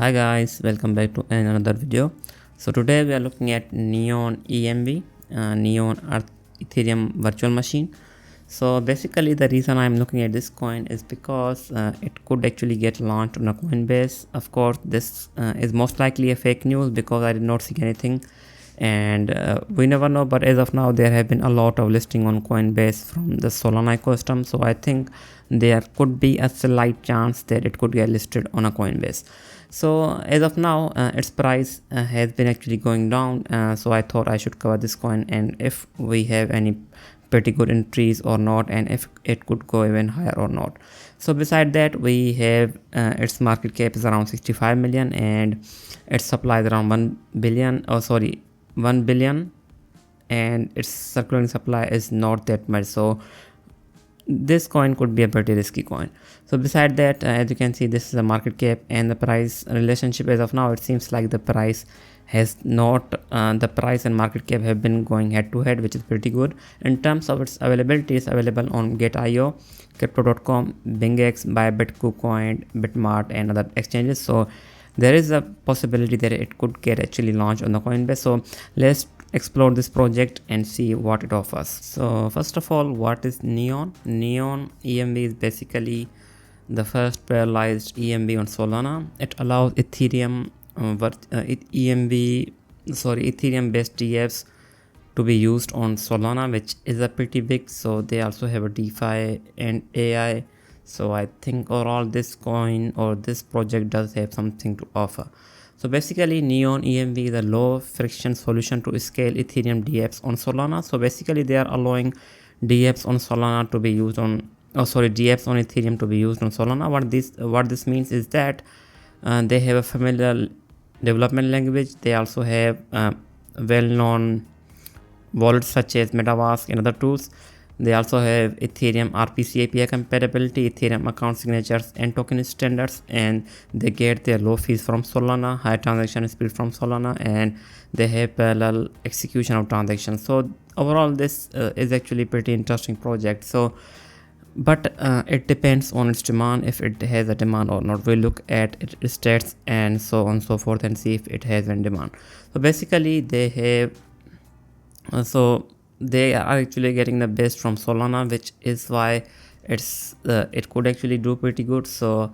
Hi guys, welcome back to another video. So today we are looking at Neon EMV, Ethereum Virtual Machine. So basically the reason I'm looking at this coin is because it could actually get launched on a Coinbase. Of course, this is most likely a fake news because I did not see anything, and we never know, but as of now there have been a lot of listing on Coinbase from the Solana ecosystem, so I think there could be a slight chance that it could get listed on a Coinbase. So as of now its price has been actually going down, so I thought I should cover this coin and if we have any pretty good entries or not, and if it could go even higher or not. So beside that we have its market cap is around 65 million and its supply is around 1 billion, and its circulating supply is not that much, so this coin could be a pretty risky coin. So beside that as you can see, this is the market cap and the price relationship. As of now it seems like the price has not the price and market cap have been going head to head, which is pretty good. In terms of its availability, it's available on Get.io, crypto.com, BingX, Bybit, KuCoin, Bitmart and other exchanges. So there is a possibility that it could get actually launched on the Coinbase. So let's explore this project and see what it offers. So first of all, what is Neon? Neon EMV is basically the first parallelized EMV on Solana. It allows Ethereum Ethereum based dApps to be used on Solana, which is a pretty big. So they also have a DeFi and AI. So I think overall this coin or this project does have something to offer. So basically Neon EMV is a low friction solution to scale Ethereum dApps on Solana. So basically they are allowing dApps on Solana to be used on dApps on Ethereum to be used on Solana. What this means is that they have a familiar development language. They also have well-known wallets such as MetaMask and other tools. They also have Ethereum RPC API compatibility, Ethereum account signatures and token standards, and they get their low fees from Solana, high transaction speed from Solana, and they have parallel execution of transactions. So overall this is actually pretty interesting project. So but it depends on its demand, if it has a demand or not. We'll look at its stats and so on and so forth and see if it has a demand. So basically they have they are actually getting the best from Solana, which is why it could actually do pretty good. So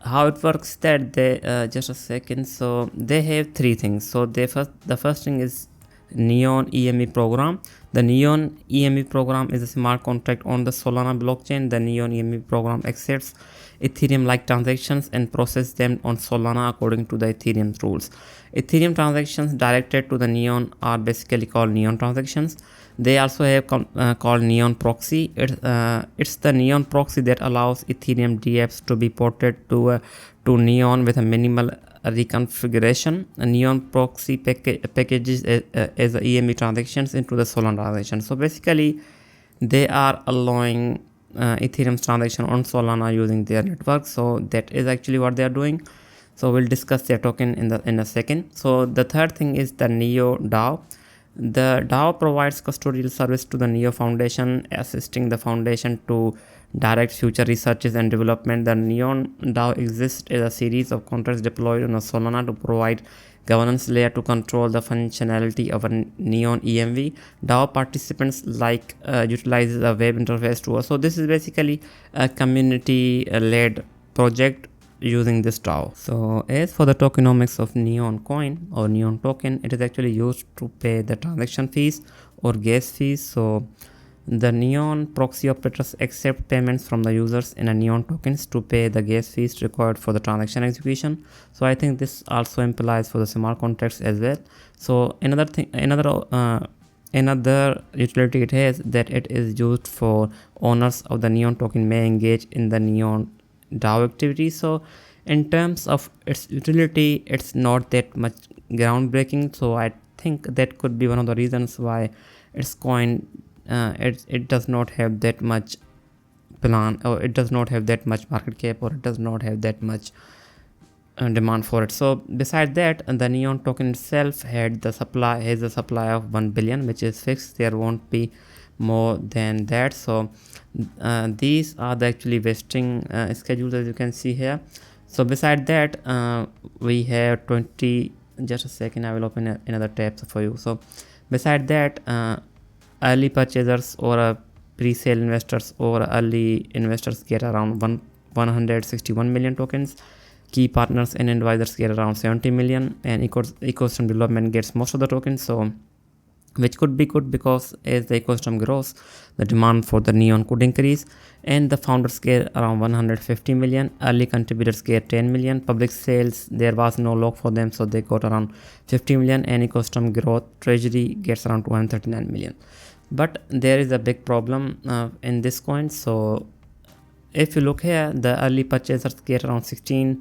how it works that they just a second. So they have three things. So the first thing is Neon EME program. The Neon EME program is a smart contract on the Solana blockchain. The Neon EME program accepts Ethereum-like transactions and process them on Solana according to the Ethereum rules. Ethereum transactions directed to the Neon are basically called Neon transactions. They also have called Neon proxy. It's the Neon proxy that allows Ethereum dApps to be ported to Neon with a minimal reconfiguration. A Neon proxy packages as EME transactions into the Solana transaction. So basically they are allowing Ethereum transaction on Solana using their network. So that is actually what they are doing. So we'll discuss their token in a second. So the third thing is the Neo DAO. The DAO provides custodial service to the Neo Foundation, assisting the foundation to direct future researches and development. The Neon DAO exists as a series of contracts deployed on a Solana to provide governance layer to control the functionality of a Neon EMV. DAO participants utilizes a web interface tool. So this is basically a community-led project using this DAO. So as for the tokenomics of Neon coin or Neon token, it is actually used to pay the transaction fees or gas fees. So the Neon proxy operators accept payments from the users in a Neon tokens to pay the gas fees required for the transaction execution. So I think this also implies for the smart contracts as well. So another utility it has, that it is used for owners of the Neon token may engage in the Neon DAO activity. So in terms of its utility, it's not that much groundbreaking. So I think that could be one of the reasons why its coin it does not have that much plan, or it does not have that much market cap, or it does not have that much demand for it. So besides that, the Neon token itself has a supply of 1 billion, which is fixed. There won't be more than that. So these are the actually vesting schedules, as you can see here. So beside that, we have 20. Just a second, I will open another tab for you. So beside that, early purchasers or pre-sale investors or early investors get around 161 million tokens. Key partners and advisors get around 70 million, and ecosystem development gets most of the tokens. So which could be good, because as the ecosystem grows, the demand for the Neon could increase, and the founders get around 150 million, early contributors get 10 million, public sales, there was no lock for them, so they got around 50 million, and ecosystem growth treasury gets around 239 million. But there is a big problem in this coin. So if you look here, the early purchasers get around 16%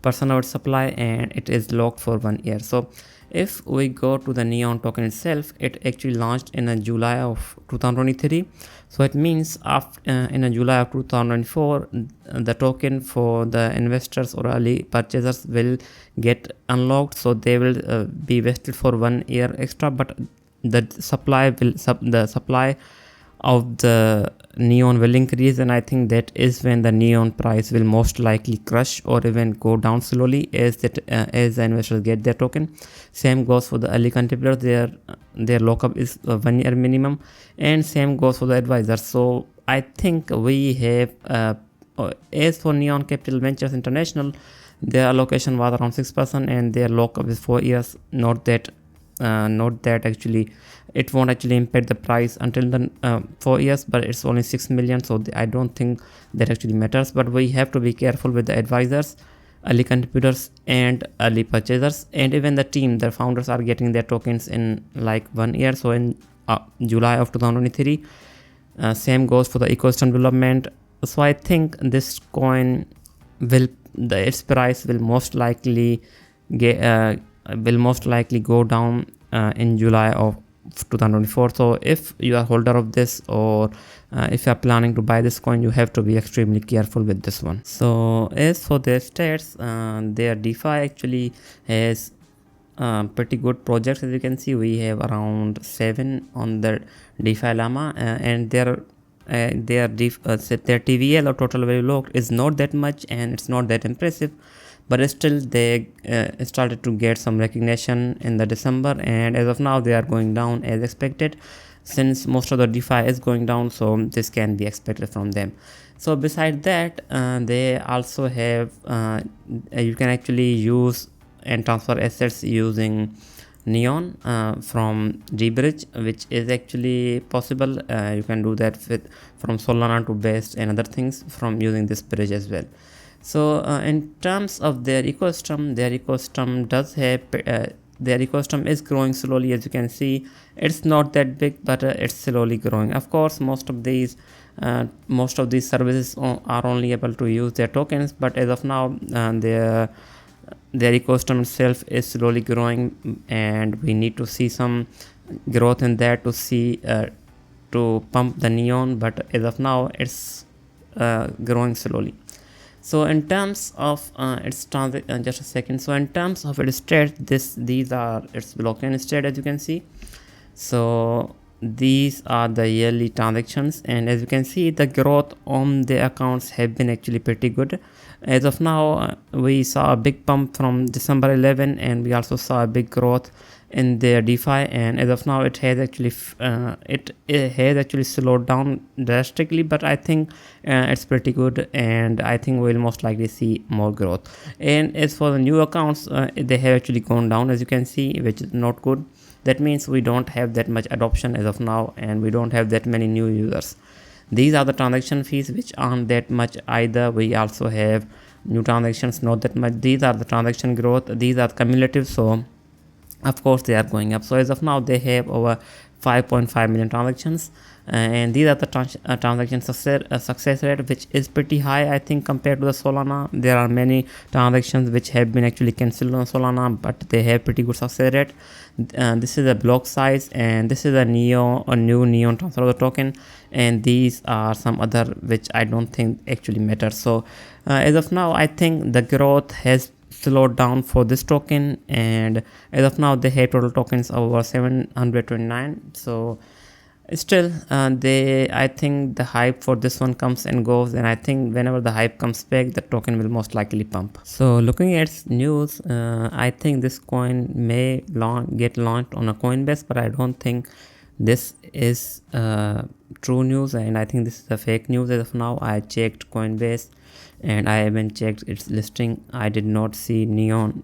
of its supply, and it is locked for 1 year. So if we go to the Neon token itself, it actually launched in July of 2023. So it means after in July of 2024, the token for the investors or early purchasers will get unlocked. So they will be vested for 1 year extra, but the supply of the Neon will increase, and I think that is when the Neon price will most likely crush or even go down slowly as the investors get their token. Same goes for the early contributors, their lockup is 1 year minimum, and same goes for the advisors. So I think we have as for Neon Capital Ventures International, their allocation was around 6%, and their lockup is 4 years. Not that actually it won't actually impact the price until the 4 years, but it's only 6 million, so I don't think that actually matters. But we have to be careful with the advisors, early contributors, and early purchasers, and even the team. The founders are getting their tokens in like 1 year, so in July of 2023. Same goes for the ecosystem development. So I think this coin its price will most likely go down in July of 2024. So if you are holder of this, or if you are planning to buy this coin, you have to be extremely careful with this one. So as for their stats, their DeFi actually has pretty good projects. As you can see, we have around 7 on the DeFi Llama, and their TVL or total value locked is not that much, and it's not that impressive. But still, they started to get some recognition in the December, and as of now they are going down as expected, since most of the DeFi is going down, so this can be expected from them. So beside that, they also have you can actually use and transfer assets using Neon from Gbridge, which is actually possible. You can do that from Solana to Base and other things from using this bridge as well. So in terms of their ecosystem does have their ecosystem is growing slowly. As you can see, it's not that big, but it's slowly growing. Of course, most of these services are only able to use their tokens, but as of now, their ecosystem itself is slowly growing, and we need to see some growth in that to pump the Neon. But as of now, it's growing slowly. So in terms of its just a second. So in terms of its state, these are its blockchain state, as you can see. So these are the yearly transactions, and as you can see, the growth on the accounts have been actually pretty good. As of now, we saw a big pump from December 11, and we also saw a big growth in their DeFi, and as of now it has actually slowed down drastically, but I think it's pretty good, and I think we'll most likely see more growth. And as for the new accounts, they have actually gone down, as you can see, which is not good. That means we don't have that much adoption as of now, and we don't have that many new users. These are the transaction fees, which aren't that much either. We also have new transactions, not that much. These are the transaction growth. These are cumulative, so of course they are going up. So as of now, they have over 5.5 million transactions, and these are the transaction success rate, which is pretty high, I think, compared to the Solana. There are many transactions which have been actually cancelled on Solana, but they have pretty good success rate. This is a block size, and this is a new Neon transfer of the token, and these are some other which I don't think actually matter. So as of now, I think the growth has slowed down for this token, and as of now they have total tokens over 729. So Still, I think the hype for this one comes and goes, and I think whenever the hype comes back, the token will most likely pump. So looking at news, I think this coin may get launched on a Coinbase, but I don't think this is true news, and I think this is a fake news as of now. I checked Coinbase, and I haven't checked its listing. I did not see Neon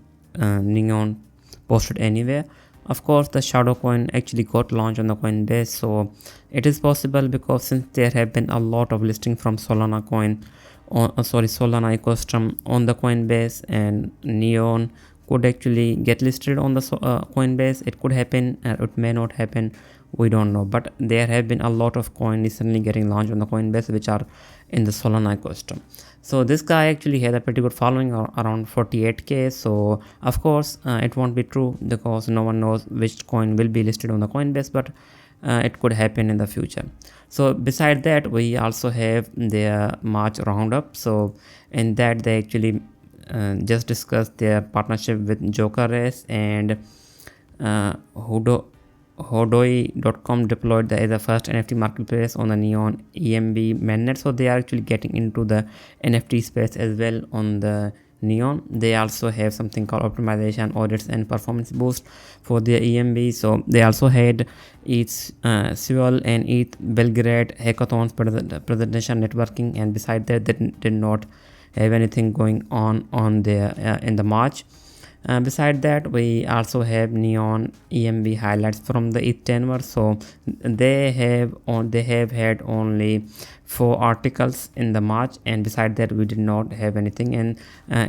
posted anywhere. Of course, the shadow coin actually got launched on the Coinbase, so it is possible because since there have been a lot of listing from Solana coin, Solana ecosystem on the Coinbase, and Neon could actually get listed on the Coinbase. It could happen, it may not happen. We don't know, but there have been a lot of coins recently getting launched on the Coinbase which are in the Solana ecosystem. So this guy actually had a pretty good following, around 48k. So of course it won't be true because no one knows which coin will be listed on the Coinbase, but it could happen in the future. So beside that, we also have their March roundup. So in that they actually just discussed their partnership with Joker Race, and Hodoi.com deployed as the first NFT marketplace on the Neon EVM mainnet. So they are actually getting into the NFT space as well on the Neon. They also have something called optimization, audits, and performance boost for their EMB. So they also had ETH Seoul and ETH Belgrade hackathons, presentation, networking, and beside that, they did not have anything going on there in the March. Beside that, we also have Neon EMB highlights from the ETH tenor. So they have had only 4 articles in the March, and beside that we did not have anything, and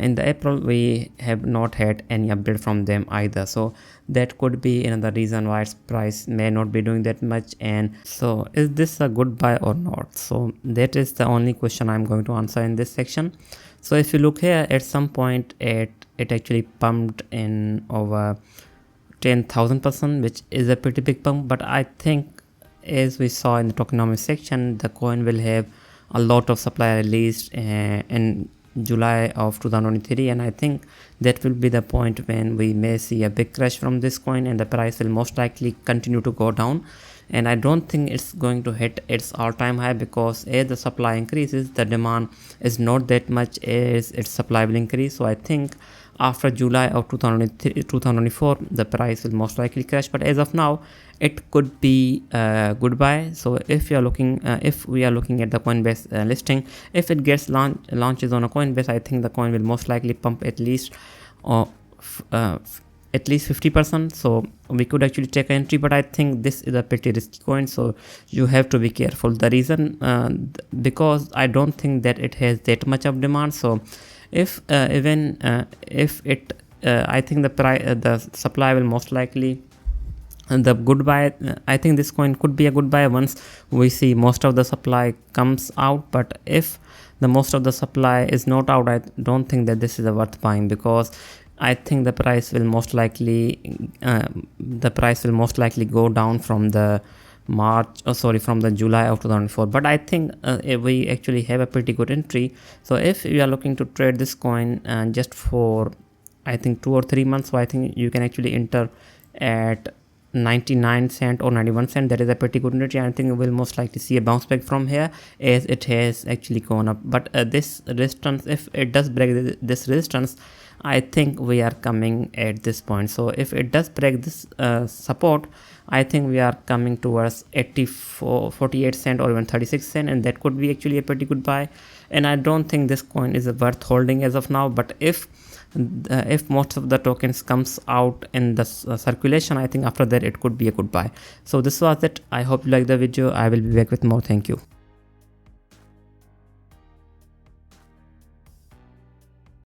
in the April we have not had any update from them either. So that could be another reason why its price may not be doing that much. And so is this a good buy or not? So that is the only question I'm going to answer in this section. So if you look here, at some point it actually pumped in over 10,000%, which is a pretty big pump. But I think, as we saw in the tokenomics section, the coin will have a lot of supply released in July of 2023, and I think that will be the point when we may see a big crash from this coin, and the price will most likely continue to go down. And I don't think it's going to hit its all-time high, because as the supply increases, the demand is not that much as its supply will increase. So I think after July of 2024, the price will most likely crash. But as of now, it could be goodbye. So if we are looking at the Coinbase listing, if it gets launches on a Coinbase, I think the coin will most likely pump at least 50%. So we could actually take an entry, but I think this is a pretty risky coin, so you have to be careful. The reason because I don't think that it has that much of demand. So if if it I think the supply will most likely, and the goodbye, I think this coin could be a goodbye once we see most of the supply comes out. But if the most of the supply is not out, I don't think that this is a worth buying, because I think the price will most likely go down from the from the July of 2004. But I think we actually have a pretty good entry. So if you are looking to trade this coin just for, I think, 2 or 3 months, so I think you can actually enter at 99 cent or 91 cent. That is a pretty good entry. I think we will most likely see a bounce back from here, as it has actually gone up. But this resistance, if it does break this resistance, I think we are coming at this point. So if it does break this support, I think we are coming towards 48 cent or even 36 cent, and that could be actually a pretty good buy. And I don't think this coin is worth holding as of now. But if most of the tokens comes out in the circulation, I think after that it could be a good buy. So this was it. I hope you like the video. I will be back with more. Thank you.